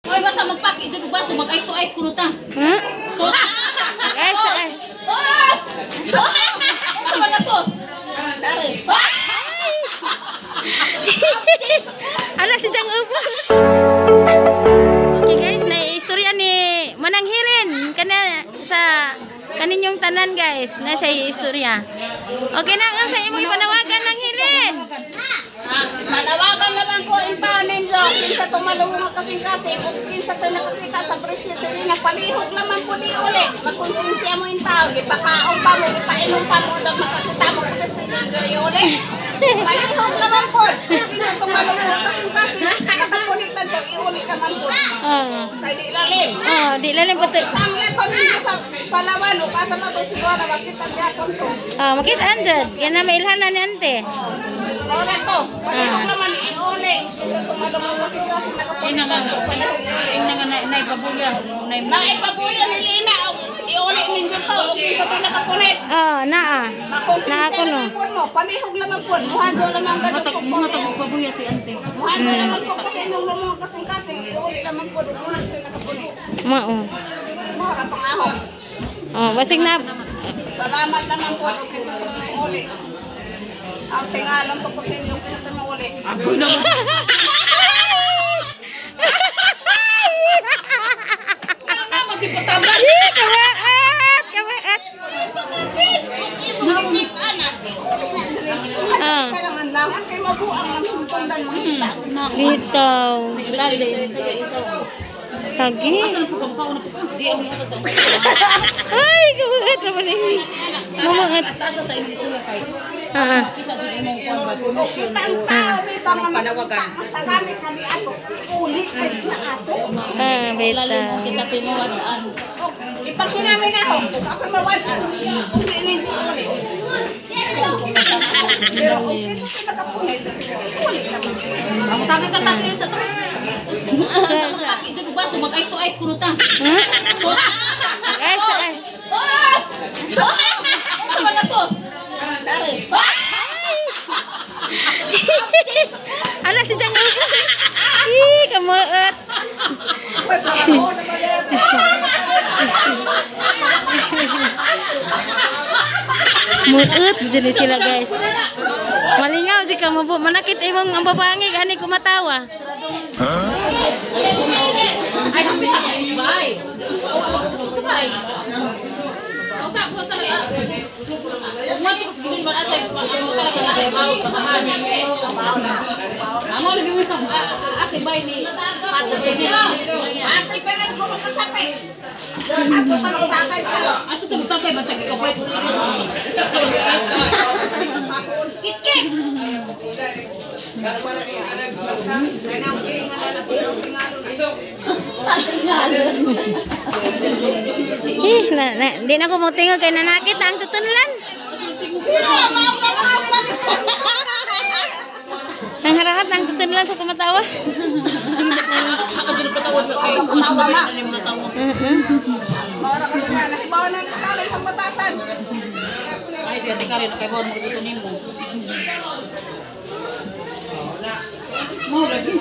Oy, basta magpaki jud baso mag-ice to ice kuno ta. Tos. Guys, Tos. Sa mga tos. Dari. Ala si Jang Upo. Okay guys, na istorya ni Manang Hirin kana sa kaninyong tanan guys, na sa istorya. Okay na ang sa imong panawagan ng Hirin. Manawagan naman ko impanin dyan. Kinsa tumalungo nga kasing-kasing. Kung kinsa tayo nakakita sa presyente rin, nagpalihog naman po di uli. Magkonsensya mo yung tao. Ipakaon pa mo, ipainom pa mo. Daw makakita mo ko sa uli uli. Palihog naman po. Kinsa tumalungo nga kasing-kasing. Nakatapulitan po, iuli naman po. Kaya di lalim. Di lalim po to. Ang leto ninyo sa Palawan. O kasama to siguro na makita niya po to. Makita andad. Yan na mailhanan ni ante. Ora to. Palihog naman iuli. Kinsa tumalungo kasing-kasing. Naipabuya. Naipabuya ni Lina. Iuli ninyo to. Kinsa to nakapunit. Naa. Naa ko no. Palihog naman po. Muhadyo naman ganyan po. Matag magpabuya si ante. Muhadyo naman po kasi nung lumang kasing-kasing. Iuli naman po. Muhadyo to nakapunit. Mao. Muhara pang ahon. Basig na. Salamat naman po. Kinsa to iuli. Ang tingalan po po sa inyo. Kinsa to iuli. Agoy na. Magsipatabang. Kawaat! Kawaat! Ibigit anak. Iuli na diretso. Kailangan langan kayo mabuang ng sundan makita. Litaw. Lagi. Ay, kawaat naman ini. Kawaat. Asa sa ilis nila kay. Kita jud imong kuan ba promotion o panawagan. Sa kami kami ato. Uli kay na ato. Beta. Kita pimawadaan. Ipakita namin ako. Kung ako mawadaan. Kung hindi uli. Pero kung kinsa ka nakapunit. Uli naman. Ang tagay sa tatil sa to. Paki jud baso mag-ice to ice kuno ta. Tos. Guys, Tos. Sa mga tos. Dari. ala si Jang Upo. Ih, kamuot. Muut jenis sila guys. Malingaw jika mabu manakit imong ang babangi gani kumatawa. Ay hapit ka bay. O bay. O ka po talaga. Umati ko sige man asay mo talaga na bay bawo tabahan. Amo lagi mo sa asay bay ni pato sige. Asay pa rin ko makasakay. Ako sa magtakay ka. Ato to magtakay ba tagi ka bay ko sige. Kitkit. Di na ko mo tingog kay nanakit ang tutunlan. Ang harahat ang tutunlan sa kumatawa. Ako jud katawad sa kay mga tawo. Mara ka na nahibaw na skala sa batasan. Ay siya tikari na kay bon mo dito nimo. Mo lagi.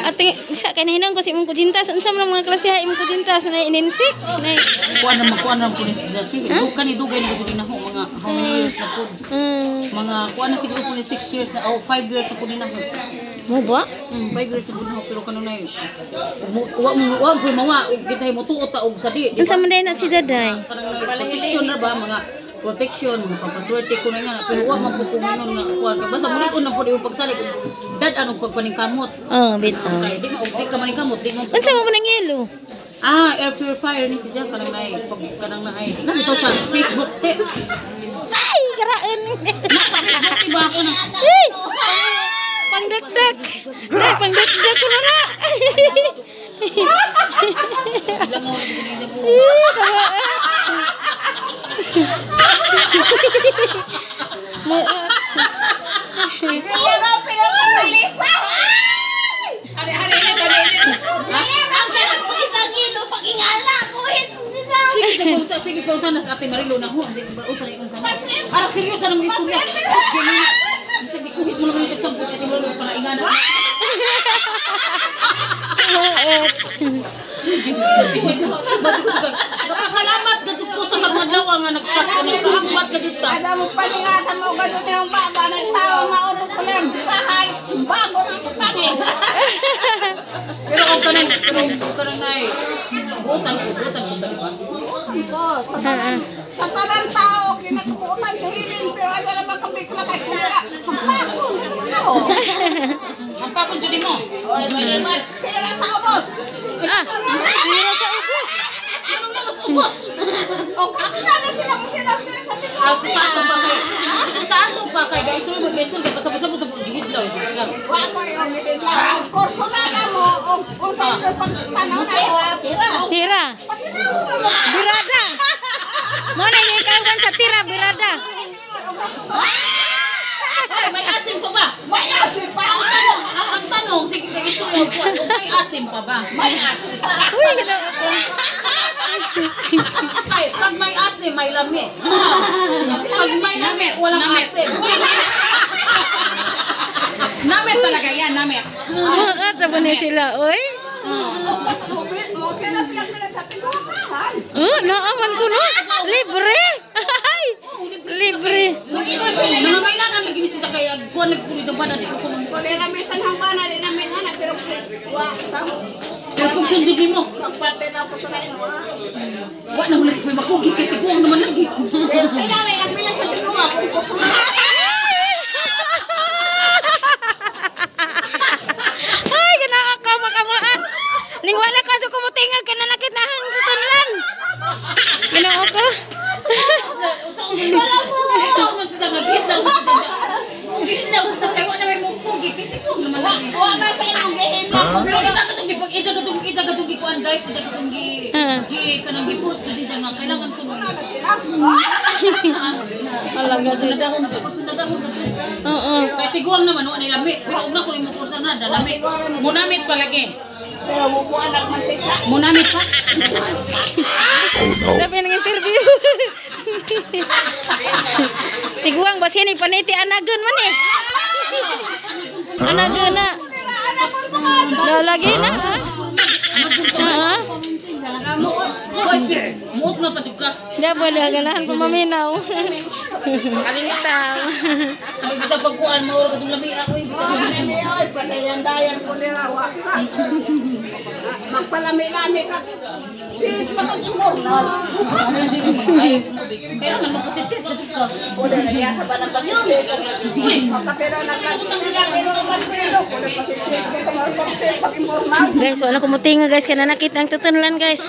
Ate sa kanahinan ko si imong kujintas unsa man mga klase ha imong kujintas na inensik na Kuan na po ni sa kani dugay na jud na ho mga how many years na po. Mga kuan na siguro po ni 6 years na 5 years na po din ako. mo ba 5 years na po na pero kanunay wa po mawa kita mo tuot ta og sadi. unsa man day na si Daday Kanang protection na ba mga protection papaswerte ko na nga pero wa man po kuminon nga kuan basta mo ko na po di pagsali dad ano pagpaningkamot bitaw kay di ka maningkamot di mo unsa mo nang yelo air purifier ni si Jack kanang nay kanang nay nabito sa Facebook te ay karaan nasa Facebook ba ako na pangdagdag day pangdagdag ko na ilang ako nagtinisan ko Pero pinapalisa. hari ini tadi ini Ang sarap mo isang kilo pag ingana ko sige sa usan sa ate Marilo na ho di ba usan ikon sa ara seryoso nang istorya bisa di kuhis mo naman sa sabot ate Marilo para ingana Kamuot. Salamat na po sa kamadlawa nga nagkaakbat ka dito. Ada mo palingatan mo gano'n yung baba ng tao mautos ko lang. Bago ng pangin. Pero ang kanan ay butan ko talaga. Sa tanang tao, kinakukutan sa hilin, pero ay wala makapik na kay Kira. Ang pakon dyan mo. Oy, maliman. Kira sa ubos. Tira sa ubos. Anong na mas ubos? O kasi na sila mutilas nila sa tingin. Susato pa kay guys, guys kay pasabot-sabot po gihit daw juga. Wa ko yung midila. Kurso na mo, kung saan yung pagtanaw na Kira. Tira. Patinaw mo. Birada. Mo na yung ikawan sa tira, birada. Ay, may asim pa ba? May asin pa. Ang tanong, sige kay gusto mo po, may asim pa ba? May asim pa. Uy, gano'n ako. Ay, pag may asim, may lami. Pag may lami, walang asim. Namit talaga yan, namit. Maat sa ba sila, oy? Okay na silang pinag sa tinungan. Naaman ko no. Libre. Ay, libre. Nangangailangan lagi ni siya kaya kuha nagpuli sa bana dito ko. Kuli na bisan hangpa na rin namin anak, pero wa sa Pero kung sunjig mo, pagparte na po sa lain. wa na ulit ko makugi kay tiguang naman lagi. Kailangan ang pinag sa tinungan kung kurso na. Ay, ganawa ka makamaan. Ning wala ka sa kumutingag ka na nakit na hang tutunlan. Ganawa ko. Sa mo sa magkit daw sa dada. Ugit daw sa kaya na may mukugi kay tiguang naman lagi. Wa na sa imong gihin na. Pero isa ka tong gipag isa ka tong gikuan guys, isa ka tong gi kanang gi-post to di nga kailangan ko nun. Alaga Sa dahon ka dyan. Oo. Kaya tiguang naman, wala nila lamit. Huwag na ko rin mo kursa na, lamit. Munamit palagi. Pero mo po anak mantika. Munamit pa? Sabi ng interview. Tiguang ba sini paniti anagan man eh. Anagan na. Lagi na. Muot nga pa juga. Dia boleh ganahan ko maminaw. Kalitaw. Ano bisa pagkuhan mo or katong lamit ako bisa pagkuhan. Ay, panayan-dayan ko nila waksa. Magpalami-lami ka. Sit pa kang imornal. Ay, kailangan magpasit-sit na juga. Pwede na niya sa banang pasit-sit. Magkapero nagkakitang nila, pero naman pwede. Pwede pasit-sit. Kung kumarpag-sit pag imornal. Guys, wala ko mutinga guys kana nakita ang tutunlan guys.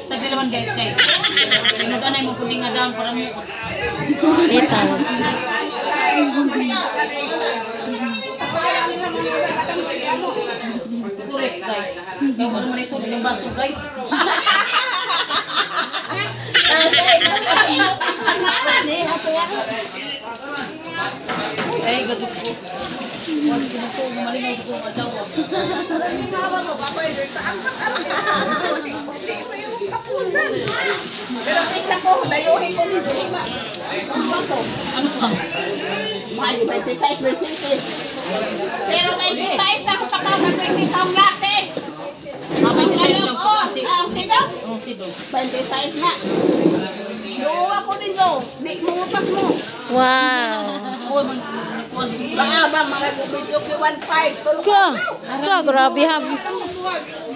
Sa dilawan guys kay. Pinudan ay mo puding nga daang para mo. Ito. Correct guys. Kaya wala man isulod yung baso guys. Ay, gadok ko. Huwag ko na malinaw ko ang asawa. Pero kista ko, layuhin ko dito. Ano sa? Mga 26, 26. Pero 26 na ako sa kamar, 20 taong natin. May design lang po kasi. Ang sido? Oh, sido. 26 na. Yung ako dito, di mo upas mo. Wow. Oo, nagkuhan din. Maabang mga video ki 1.5. Tulog Ka grabe ha.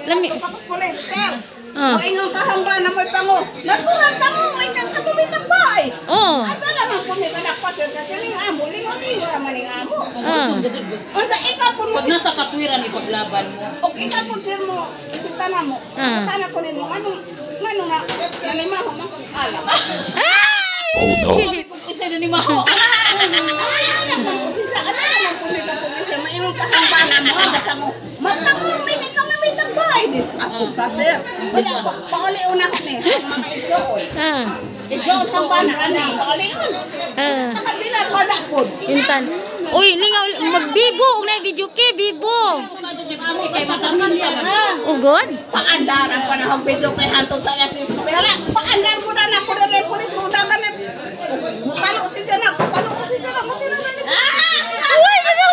Lami. Tapos pala, sir. Ah. Kung ingang kahangga na may pango, natural na mo, ingang kabumitang bahay. Oh. Asa naman kung may kanakpasyon ka, siling amo, lingon-lingon naman yung amo. Ang gadok ko. Unsa ikapon mo, Pag nasa katwiran, ipaglaban mo. o ikapon sir mo, isutana mo, isutana ko rin mo, anong nga, nanimaho man kung alam. Ay! Sabi ko, isa na ni Maho. Ako ka, sir. Wala, pauli-una ka ni. Mga igsoon. Ah. Igsoon sa bana, ano? Pauli-un. Ah. Nakabilang wala po. Intan. Uy, lingaw magbibo og na video kay bibo. Ugod? Paandaran pa na ang video kay Hanto sa Yasis. Paandar mo na ko na rin pulis mo dagan na. Talo si Janak, talo si Janak. Uy, ano?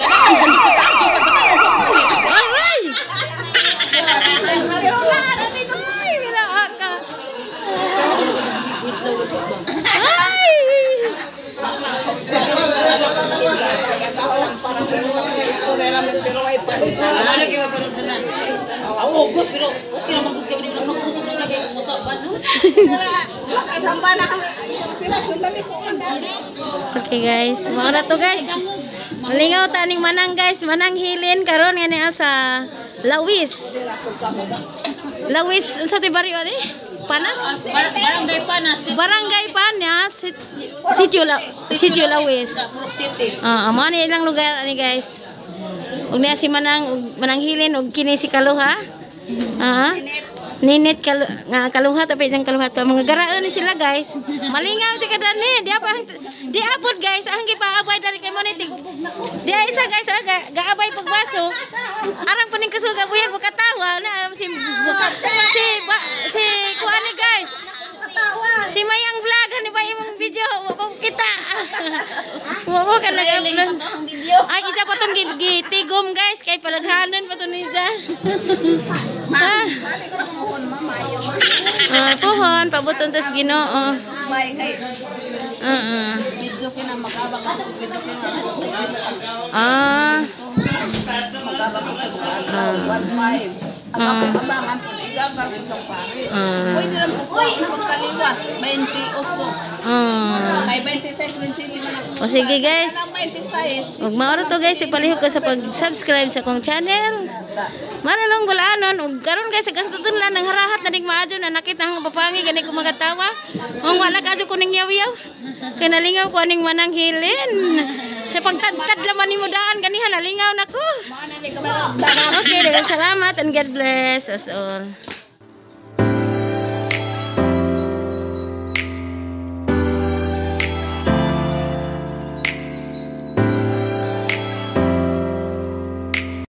Ganaan, Ano kayo pa rin na? Oo, good, pero okay naman good kayo. Hindi mo naman kung lagi umusaban, no? Okay guys, mauna to guys. Malingaw ta ning manang guys, manang hilin karon nga niya sa Lawis. Lawis sa tibari ani? Panas? Barangay Panas. Barangay Panas, Sitio Lawis. City. Amo ni ilang lugar ani guys. Ug niya si manang hilin ug kini si Kaluha. Ninit kaluha tapi jang kaluha to mga garaan ni sila guys. Malingaw si kadani di abot guys ang gipaabay dari kay monetig. Dia isa guys gaabay pagbaso. Arang puning kasuga buyag makatawa na si kuani guys. Si Mayang vlog ani ba imong video wa kita. Wa ka nag-upload. Ay isa pa tong gitigom guys kay palaghanan pa to ni Isa. Pohon pabuton tas Ginoo. O sige guys. Ug maoro to guys ipalihog ko sa pag-subscribe sa kong channel. Maralong gulaanon ug karon guys kastutunlan nang harahat na ning maadyo na nakita hang papangi gani ko magatawa. Ong wala kadyo ko ning yaw-yaw. Kay nalingaw ko aning manang hilin. Sa pagtadtad laman nimo daan ganiha nalingaw nako. Okay, salamat and God bless us all.